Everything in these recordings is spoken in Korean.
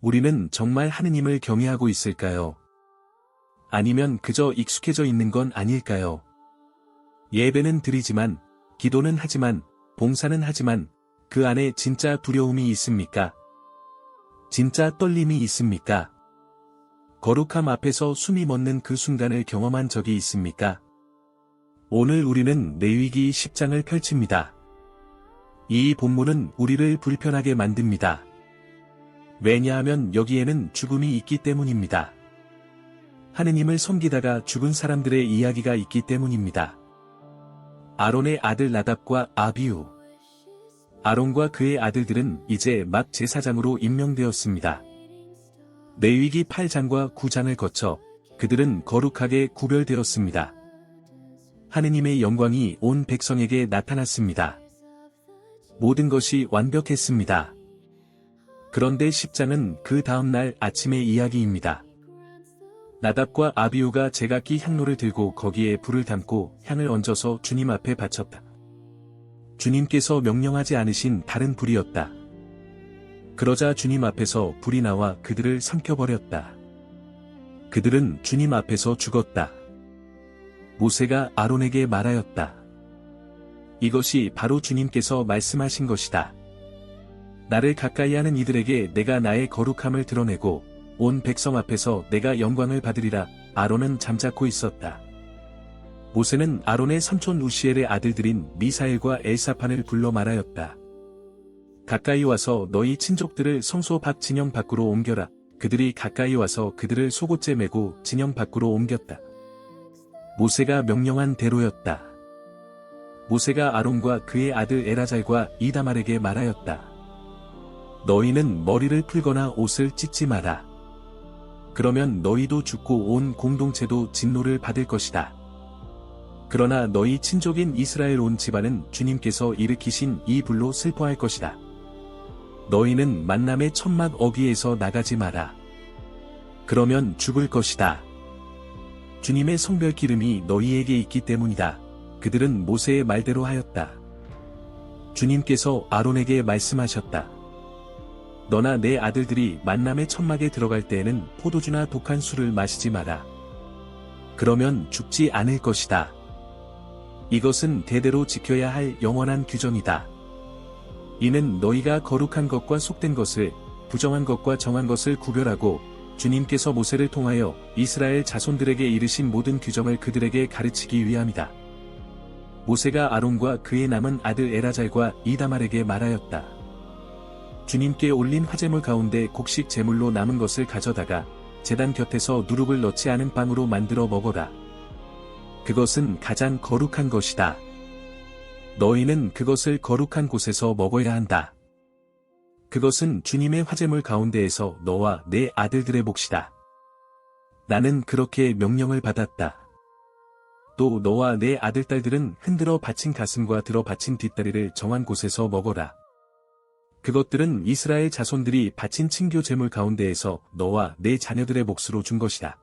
우리는 정말 하느님을 경외하고 있을까요? 아니면 그저 익숙해져 있는 건 아닐까요? 예배는 드리지만, 기도는 하지만, 봉사는 하지만, 그 안에 진짜 두려움이 있습니까? 진짜 떨림이 있습니까? 거룩함 앞에서 숨이 멎는 그 순간을 경험한 적이 있습니까? 오늘 우리는 레위기 10장을 펼칩니다. 이 본문은 우리를 불편하게 만듭니다. 왜냐하면 여기에는 죽음이 있기 때문입니다. 하느님을 섬기다가 죽은 사람들의 이야기가 있기 때문입니다. 아론의 아들 나답과 아비후. 아론과 그의 아들들은 이제 막 제사장으로 임명되었습니다. 레위기 8장과 9장을 거쳐 그들은 거룩하게 구별되었습니다. 하느님의 영광이 온 백성에게 나타났습니다. 모든 것이 완벽했습니다. 그런데 10장은 그 다음날 아침의 이야기입니다. 나답과 아비후가 제각기 향로를 들고 거기에 불을 담고 향을 얹어서 주님 앞에 바쳤다. 주님께서 명령하지 않으신 다른 불이었다. 그러자 주님 앞에서 불이 나와 그들을 삼켜버렸다. 그들은 주님 앞에서 죽었다. 모세가 아론에게 말하였다. 이것이 바로 주님께서 말씀하신 것이다. 나를 가까이 하는 이들에게 내가 나의 거룩함을 드러내고 온 백성 앞에서 내가 영광을 받으리라. 아론은 잠자코 있었다. 모세는 아론의 삼촌 우시엘의 아들들인 미사엘과 엘사판을 불러 말하였다. 가까이 와서 너희 친족들을 성소 밖 진영 밖으로 옮겨라. 그들이 가까이 와서 그들을 속옷에 메고 진영 밖으로 옮겼다. 모세가 명령한 대로였다. 모세가 아론과 그의 아들 엘아잘과 이다말에게 말하였다. 너희는 머리를 풀거나 옷을 찢지 마라. 그러면 너희도 죽고 온 공동체도 진노를 받을 것이다. 그러나 너희 친족인 이스라엘 온 집안은 주님께서 일으키신 이 불로 슬퍼할 것이다. 너희는 만남의 천막 어귀에서 나가지 마라. 그러면 죽을 것이다. 주님의 성별 기름이 너희에게 있기 때문이다. 그들은 모세의 말대로 하였다. 주님께서 아론에게 말씀하셨다. 너나 내 아들들이 만남의 천막에 들어갈 때에는 포도주나 독한 술을 마시지 마라. 그러면 죽지 않을 것이다. 이것은 대대로 지켜야 할 영원한 규정이다. 이는 너희가 거룩한 것과 속된 것을, 부정한 것과 정한 것을 구별하고 주님께서 모세를 통하여 이스라엘 자손들에게 이르신 모든 규정을 그들에게 가르치기 위함이다. 모세가 아론과 그의 남은 아들 엘아잘과 이다말에게 말하였다. 주님께 올린 화제물 가운데 곡식 제물로 남은 것을 가져다가 제단 곁에서 누룩을 넣지 않은 빵으로 만들어 먹어라. 그것은 가장 거룩한 것이다. 너희는 그것을 거룩한 곳에서 먹어야 한다. 그것은 주님의 화제물 가운데에서 너와 내 아들들의 몫이다. 나는 그렇게 명령을 받았다. 또 너와 내 아들딸들은 흔들어 받친 가슴과 들어 받친 뒷다리를 정한 곳에서 먹어라. 그것들은 이스라엘 자손들이 바친 친교 제물 가운데에서 너와 내 자녀들의 몫으로 준 것이다.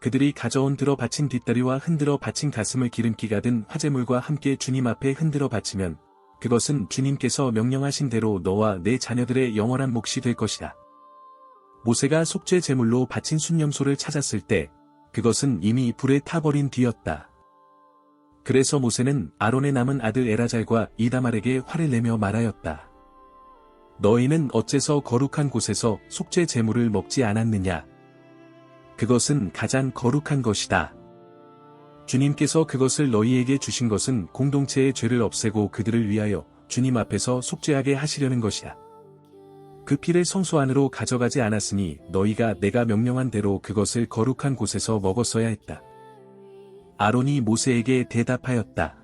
그들이 가져온 들어 바친 뒷다리와 흔들어 바친 가슴을 기름기가 든 화제물과 함께 주님 앞에 흔들어 바치면 그것은 주님께서 명령하신 대로 너와 내 자녀들의 영원한 몫이 될 것이다. 모세가 속죄 제물로 바친 순염소를 찾았을 때 그것은 이미 불에 타버린 뒤였다. 그래서 모세는 아론의 남은 아들 엘아잘과 이다말에게 화를 내며 말하였다. 너희는 어째서 거룩한 곳에서 속죄 제물을 먹지 않았느냐? 그것은 가장 거룩한 것이다. 주님께서 그것을 너희에게 주신 것은 공동체의 죄를 없애고 그들을 위하여 주님 앞에서 속죄하게 하시려는 것이다. 그 피를 성소 안으로 가져가지 않았으니 너희가 내가 명령한 대로 그것을 거룩한 곳에서 먹었어야 했다. 아론이 모세에게 대답하였다.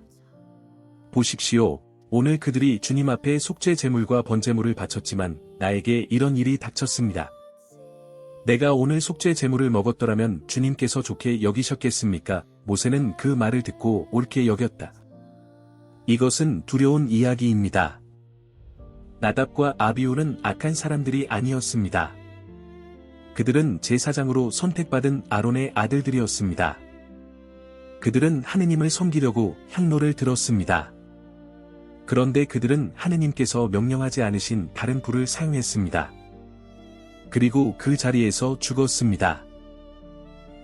보십시오. 오늘 그들이 주님 앞에 속죄 제물과 번제물을 바쳤지만 나에게 이런 일이 닥쳤습니다. 내가 오늘 속죄 제물을 먹었더라면 주님께서 좋게 여기셨겠습니까? 모세는 그 말을 듣고 옳게 여겼다. 이것은 두려운 이야기입니다. 나답과 아비후는 악한 사람들이 아니었습니다. 그들은 제사장으로 선택받은 아론의 아들들이었습니다. 그들은 하느님을 섬기려고 향로를 들었습니다. 그런데 그들은 하느님께서 명령하지 않으신 다른 불을 사용했습니다. 그리고 그 자리에서 죽었습니다.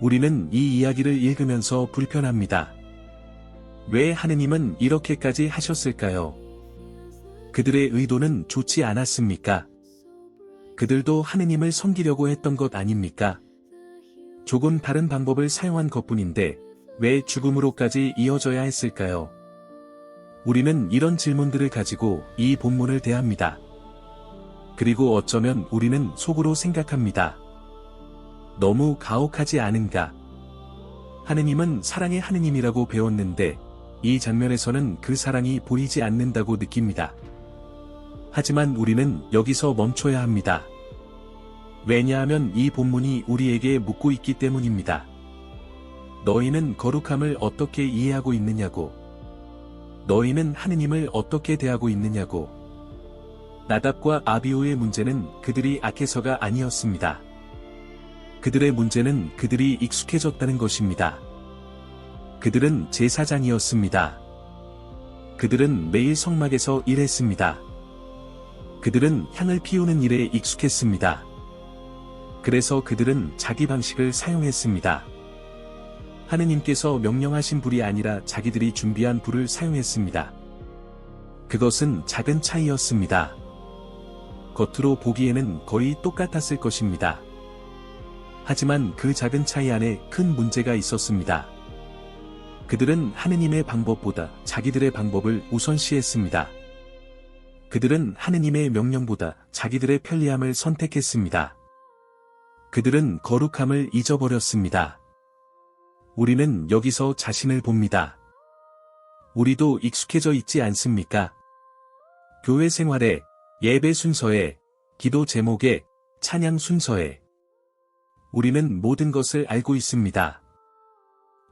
우리는 이 이야기를 읽으면서 불편합니다. 왜 하느님은 이렇게까지 하셨을까요? 그들의 의도는 좋지 않았습니까? 그들도 하느님을 섬기려고 했던 것 아닙니까? 조금 다른 방법을 사용한 것뿐인데 왜 죽음으로까지 이어져야 했을까요? 우리는 이런 질문들을 가지고 이 본문을 대합니다. 그리고 어쩌면 우리는 속으로 생각합니다. 너무 가혹하지 않은가? 하느님은 사랑의 하느님이라고 배웠는데 이 장면에서는 그 사랑이 보이지 않는다고 느낍니다. 하지만 우리는 여기서 멈춰야 합니다. 왜냐하면 이 본문이 우리에게 묻고 있기 때문입니다. 너희는 거룩함을 어떻게 이해하고 있느냐고. 너희는 하느님을 어떻게 대하고 있느냐고. 나답과 아비후의 문제는 그들이 악해서가 아니었습니다. 그들의 문제는 그들이 익숙해졌다는 것입니다. 그들은 제사장이었습니다. 그들은 매일 성막에서 일했습니다. 그들은 향을 피우는 일에 익숙했습니다. 그래서 그들은 자기 방식을 사용했습니다. 하느님께서 명령하신 불이 아니라 자기들이 준비한 불을 사용했습니다. 그것은 작은 차이였습니다. 겉으로 보기에는 거의 똑같았을 것입니다. 하지만 그 작은 차이 안에 큰 문제가 있었습니다. 그들은 하느님의 방법보다 자기들의 방법을 우선시했습니다. 그들은 하느님의 명령보다 자기들의 편리함을 선택했습니다. 그들은 거룩함을 잊어버렸습니다. 우리는 여기서 자신을 봅니다. 우리도 익숙해져 있지 않습니까? 교회 생활에, 예배 순서에, 기도 제목에, 찬양 순서에 우리는 모든 것을 알고 있습니다.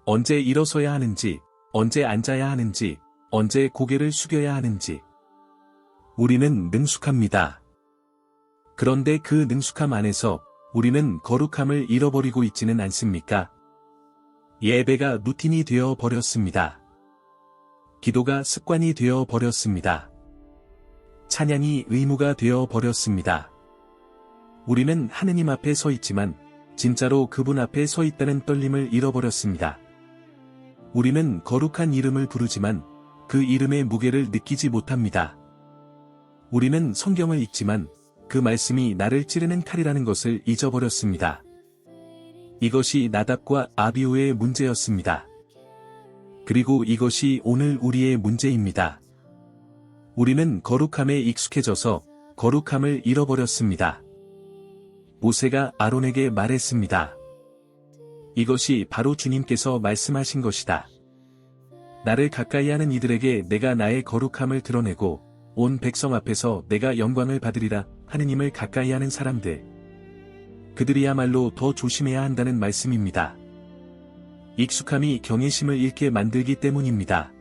언제 일어서야 하는지, 언제 앉아야 하는지, 언제 고개를 숙여야 하는지. 우리는 능숙합니다. 그런데 그 능숙함 안에서 우리는 거룩함을 잃어버리고 있지는 않습니까? 예배가 루틴이 되어 버렸습니다. 기도가 습관이 되어 버렸습니다. 찬양이 의무가 되어 버렸습니다. 우리는 하느님 앞에 서 있지만 진짜로 그분 앞에 서 있다는 떨림을 잃어버렸습니다. 우리는 거룩한 이름을 부르지만 그 이름의 무게를 느끼지 못합니다. 우리는 성경을 읽지만 그 말씀이 나를 찌르는 칼이라는 것을 잊어버렸습니다. 이것이 나답과 아비후의 문제였습니다. 그리고 이것이 오늘 우리의 문제입니다. 우리는 거룩함에 익숙해져서 거룩함을 잃어버렸습니다. 모세가 아론에게 말했습니다. 이것이 바로 주님께서 말씀하신 것이다. 나를 가까이 하는 이들에게 내가 나의 거룩함을 드러내고 온 백성 앞에서 내가 영광을 받으리라. 하느님을 가까이 하는 사람들. 그들이야말로 더 조심해야 한다는 말씀입니다. 익숙함이 경외심을 잃게 만들기 때문입니다.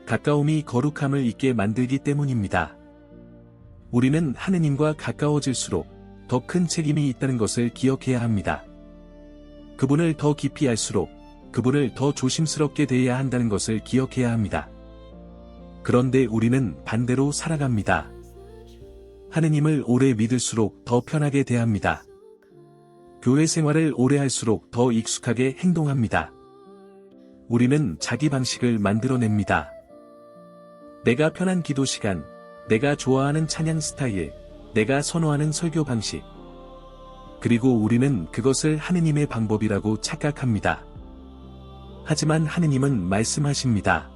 가까움이 거룩함을 잊게 만들기 때문입니다. 우리는 하느님과 가까워질수록 더 큰 책임이 있다는 것을 기억해야 합니다. 그분을 더 깊이 알수록 그분을 더 조심스럽게 대해야 한다는 것을 기억해야 합니다. 그런데 우리는 반대로 살아갑니다. 하느님을 오래 믿을수록 더 편하게 대합니다. 교회 생활을 오래 할수록 더 익숙하게 행동합니다. 우리는 자기 방식을 만들어냅니다. 내가 편한 기도 시간, 내가 좋아하는 찬양 스타일, 내가 선호하는 설교 방식. 그리고 우리는 그것을 하느님의 방법이라고 착각합니다. 하지만 하느님은 말씀하십니다.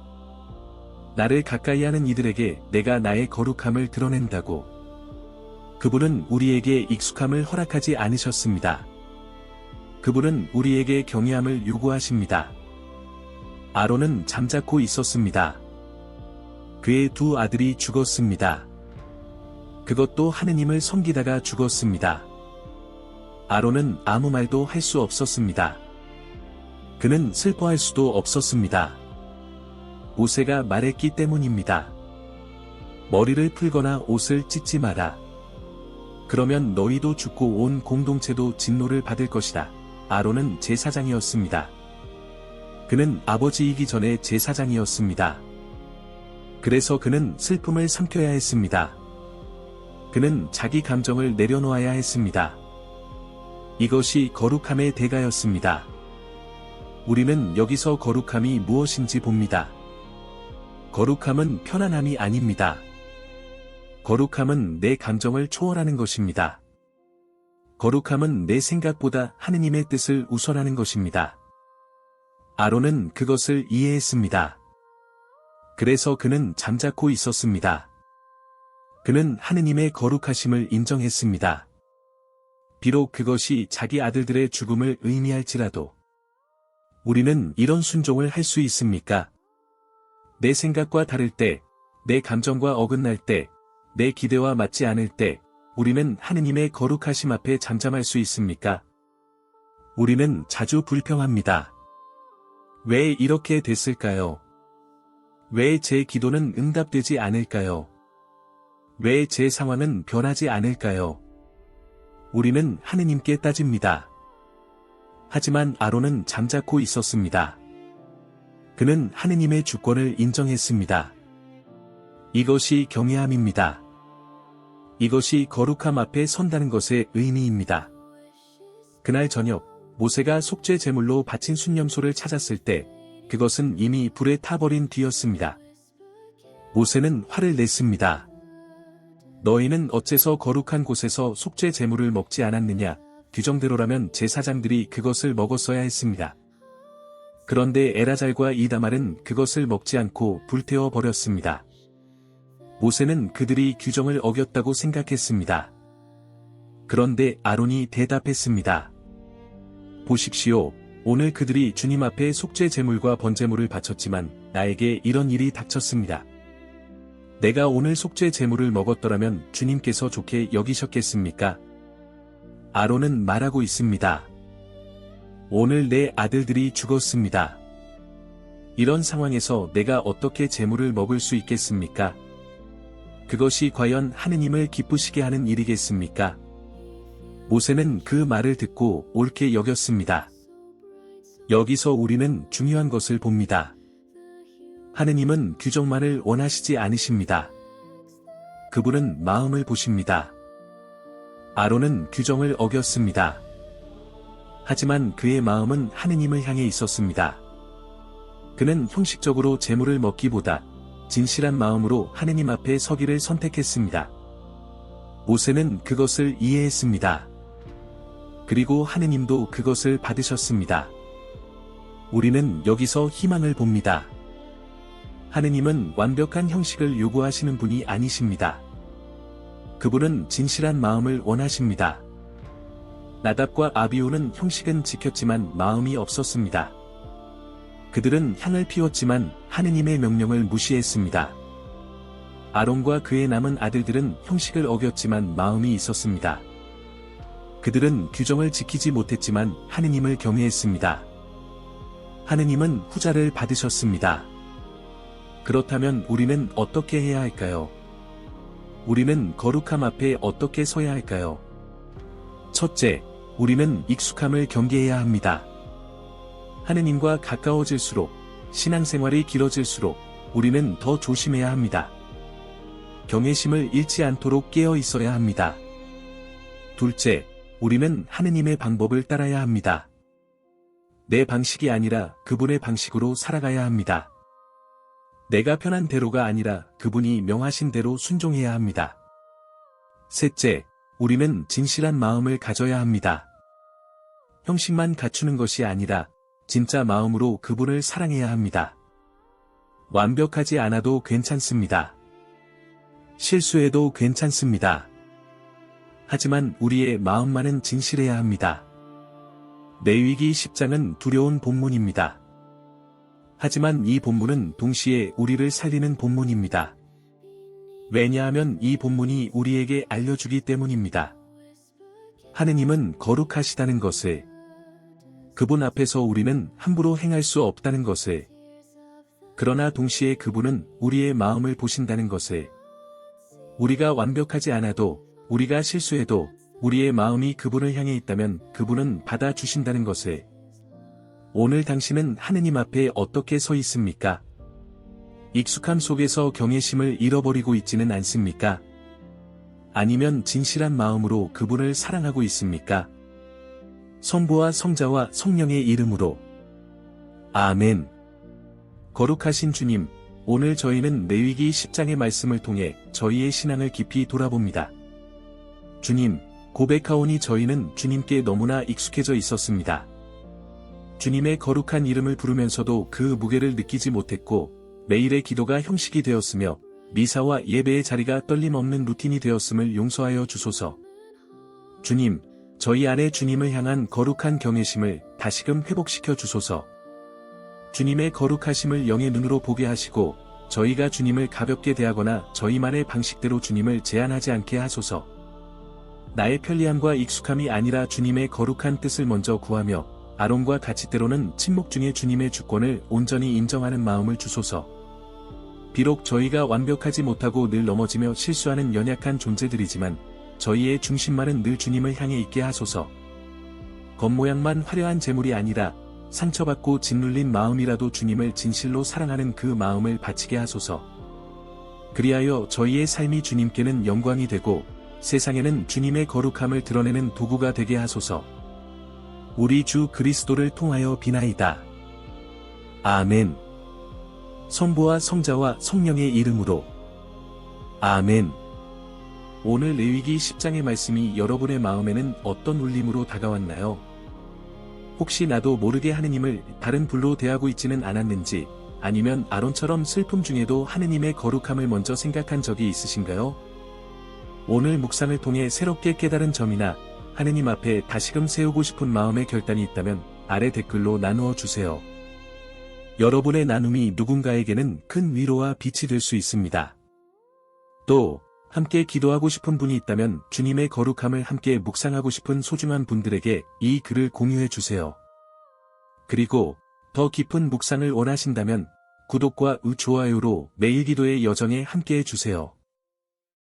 나를 가까이 하는 이들에게 내가 나의 거룩함을 드러낸다고. 그분은 우리에게 익숙함을 허락하지 않으셨습니다. 그분은 우리에게 경외함을 요구하십니다. 아론은 잠자코 있었습니다. 그의 두 아들이 죽었습니다. 그것도 하느님을 섬기다가 죽었습니다. 아론은 아무 말도 할 수 없었습니다. 그는 슬퍼할 수도 없었습니다. 모세가 말했기 때문입니다. 머리를 풀거나 옷을 찢지 마라. 그러면 너희도 죽고 온 공동체도 진노를 받을 것이다. 아론은 제사장이었습니다. 그는 아버지이기 전에 제사장이었습니다. 그래서 그는 슬픔을 삼켜야 했습니다. 그는 자기 감정을 내려놓아야 했습니다. 이것이 거룩함의 대가였습니다. 우리는 여기서 거룩함이 무엇인지 봅니다. 거룩함은 편안함이 아닙니다. 거룩함은 내 감정을 초월하는 것입니다. 거룩함은 내 생각보다 하느님의 뜻을 우선하는 것입니다. 아론은 그것을 이해했습니다. 그래서 그는 잠자코 있었습니다. 그는 하느님의 거룩하심을 인정했습니다. 비록 그것이 자기 아들들의 죽음을 의미할지라도. 우리는 이런 순종을 할 수 있습니까? 내 생각과 다를 때, 내 감정과 어긋날 때, 내 기대와 맞지 않을 때, 우리는 하느님의 거룩하심 앞에 잠잠할 수 있습니까? 우리는 자주 불평합니다. 왜 이렇게 됐을까요? 왜 제 기도는 응답되지 않을까요? 왜 제 상황은 변하지 않을까요? 우리는 하느님께 따집니다. 하지만 아론은 잠자코 있었습니다. 그는 하느님의 주권을 인정했습니다. 이것이 경외함입니다. 이것이 거룩함 앞에 선다는 것의 의미입니다. 그날 저녁, 모세가 속죄 제물로 바친 순념소를 찾았을 때, 그것은 이미 불에 타버린 뒤였습니다. 모세는 화를 냈습니다. 너희는 어째서 거룩한 곳에서 속죄 제물을 먹지 않았느냐? 규정대로라면 제사장들이 그것을 먹었어야 했습니다. 그런데 엘아잘과 이다말은 그것을 먹지 않고 불태워 버렸습니다. 모세는 그들이 규정을 어겼다고 생각했습니다. 그런데 아론이 대답했습니다. 보십시오. 오늘 그들이 주님 앞에 속죄 제물과 번제물을 바쳤지만 나에게 이런 일이 닥쳤습니다. 내가 오늘 속죄 제물을 먹었더라면 주님께서 좋게 여기셨겠습니까? 아론은 말하고 있습니다. 오늘 내 아들들이 죽었습니다. 이런 상황에서 내가 어떻게 제물을 먹을 수 있겠습니까? 그것이 과연 하느님을 기쁘시게 하는 일이겠습니까? 모세는 그 말을 듣고 옳게 여겼습니다. 여기서 우리는 중요한 것을 봅니다. 하느님은 규정만을 원하시지 않으십니다. 그분은 마음을 보십니다. 아론은 규정을 어겼습니다. 하지만 그의 마음은 하느님을 향해 있었습니다. 그는 형식적으로 제물을 먹기보다 진실한 마음으로 하느님 앞에 서기를 선택했습니다. 모세는 그것을 이해했습니다. 그리고 하느님도 그것을 받으셨습니다. 우리는 여기서 희망을 봅니다. 하느님은 완벽한 형식을 요구하시는 분이 아니십니다. 그분은 진실한 마음을 원하십니다. 나답과 아비후는 형식은 지켰지만 마음이 없었습니다. 그들은 향을 피웠지만 하느님의 명령을 무시했습니다. 아론과 그의 남은 아들들은 형식을 어겼지만 마음이 있었습니다. 그들은 규정을 지키지 못했지만 하느님을 경외했습니다. 하느님은 후자를 받으셨습니다. 그렇다면 우리는 어떻게 해야 할까요? 우리는 거룩함 앞에 어떻게 서야 할까요? 첫째, 우리는 익숙함을 경계해야 합니다. 하느님과 가까워질수록, 신앙생활이 길어질수록 우리는 더 조심해야 합니다. 경외심을 잃지 않도록 깨어 있어야 합니다. 둘째, 우리는 하느님의 방법을 따라야 합니다. 내 방식이 아니라 그분의 방식으로 살아가야 합니다. 내가 편한 대로가 아니라 그분이 명하신 대로 순종해야 합니다. 셋째, 우리는 진실한 마음을 가져야 합니다. 형식만 갖추는 것이 아니라 진짜 마음으로 그분을 사랑해야 합니다. 완벽하지 않아도 괜찮습니다. 실수해도 괜찮습니다. 하지만 우리의 마음만은 진실해야 합니다. 레위기 10장은 두려운 본문입니다. 하지만 이 본문은 동시에 우리를 살리는 본문입니다. 왜냐하면 이 본문이 우리에게 알려주기 때문입니다. 하느님은 거룩하시다는 것을, 그분 앞에서 우리는 함부로 행할 수 없다는 것을, 그러나 동시에 그분은 우리의 마음을 보신다는 것을, 우리가 완벽하지 않아도, 우리가 실수해도 우리의 마음이 그분을 향해 있다면 그분은 받아주신다는 것을. 오늘 당신은 하느님 앞에 어떻게 서 있습니까? 익숙함 속에서 경외심을 잃어버리고 있지는 않습니까? 아니면 진실한 마음으로 그분을 사랑하고 있습니까? 성부와 성자와 성령의 이름으로. 아멘. 거룩하신 주님, 오늘 저희는 레위기 10장의 말씀을 통해 저희의 신앙을 깊이 돌아봅니다. 주님, 고백하오니 저희는 주님께 너무나 익숙해져 있었습니다. 주님의 거룩한 이름을 부르면서도 그 무게를 느끼지 못했고, 매일의 기도가 형식이 되었으며, 미사와 예배의 자리가 떨림 없는 루틴이 되었음을 용서하여 주소서. 주님, 저희 안에 주님을 향한 거룩한 경외심을 다시금 회복시켜 주소서. 주님의 거룩하심을 영의 눈으로 보게 하시고, 저희가 주님을 가볍게 대하거나 저희만의 방식대로 주님을 제한하지 않게 하소서. 나의 편리함과 익숙함이 아니라 주님의 거룩한 뜻을 먼저 구하며, 아론과 같이 때로는 침묵 중에 주님의 주권을 온전히 인정하는 마음을 주소서. 비록 저희가 완벽하지 못하고 늘 넘어지며 실수하는 연약한 존재들이지만, 저희의 중심만은 늘 주님을 향해 있게 하소서. 겉모양만 화려한 재물이 아니라, 상처받고 짓눌린 마음이라도 주님을 진실로 사랑하는 그 마음을 바치게 하소서. 그리하여 저희의 삶이 주님께는 영광이 되고, 세상에는 주님의 거룩함을 드러내는 도구가 되게 하소서. 우리 주 그리스도를 통하여 비나이다. 아멘. 성부와 성자와 성령의 이름으로. 아멘. 오늘 레위기 10장의 말씀이 여러분의 마음에는 어떤 울림으로 다가왔나요? 혹시 나도 모르게 하느님을 다른 불로 대하고 있지는 않았는지, 아니면 아론처럼 슬픔 중에도 하느님의 거룩함을 먼저 생각한 적이 있으신가요? 오늘 묵상을 통해 새롭게 깨달은 점이나 하느님 앞에 다시금 세우고 싶은 마음의 결단이 있다면 아래 댓글로 나누어 주세요. 여러분의 나눔이 누군가에게는 큰 위로와 빛이 될 수 있습니다. 또 함께 기도하고 싶은 분이 있다면 주님의 거룩함을 함께 묵상하고 싶은 소중한 분들에게 이 글을 공유해 주세요. 그리고 더 깊은 묵상을 원하신다면 구독과 좋아요로 매일 기도의 여정에 함께해 주세요.